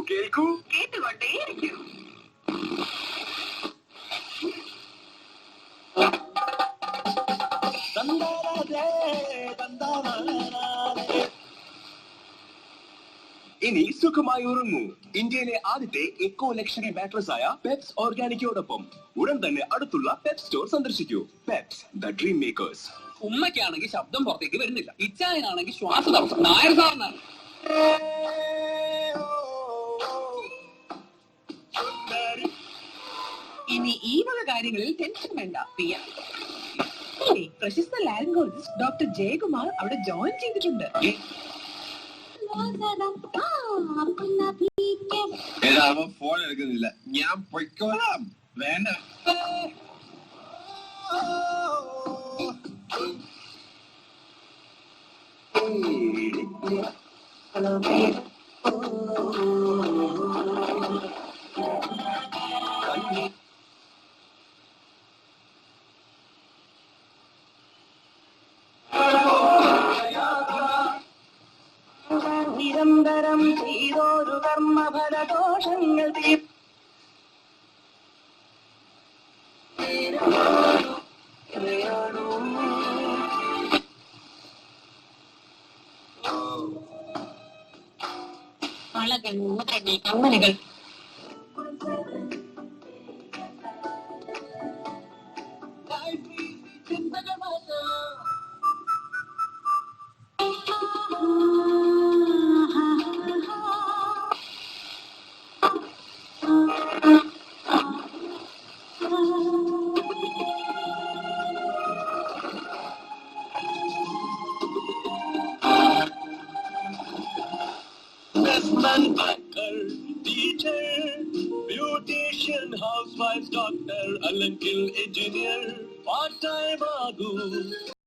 കേൾക്കൂ കേട്ടുകൊണ്ടേയിരിക്കൂ. ഇനി സുഖമായി ഉറങ്ങൂ. ഇന്ത്യയിലെ ആദ്യത്തെ എക്കോ ലക്ഷറി മാട്രസ് ആയ പെപ്സ് ഓർഗാനിക്കോടൊപ്പം ഉടൻ തന്നെ അടുത്തുള്ള പെപ്സ് സ്റ്റോർ സന്ദർശിക്കൂ. Peps the dream makers. ഉമ്മയ്ക്കാണെങ്കിൽ ശബ്ദം പുറത്തേക്ക് വരുന്നില്ല, ഇച്ചായനാണെങ്കിൽ ശ്വാസതടസ്സം, നായർ സാറിനാണ്. ഇനി ഈ വക കാര്യങ്ങളിൽ ടെൻഷൻ വേണ്ട. പ്രശസ്ത ലാരിംഗോളജിസ്റ്റ് ഡോക്ടർ ജയകുമാർ അവിടെ ജോയിൻ ചെയ്തിട്ടുണ്ട്. ഫോൺ എടുക്കുന്നില്ല, ഞാൻ പൊയ്ക്കോളാം. വേണ്ട, നിരന്തരം ചെയ്തോരു കർമ്മഫലദോഷങ്ങൾ കമ്മലുകൾ teacher, beautician, housewife, doctor, അല്ലെങ്കിൽ engineer, part-time ആകൂ.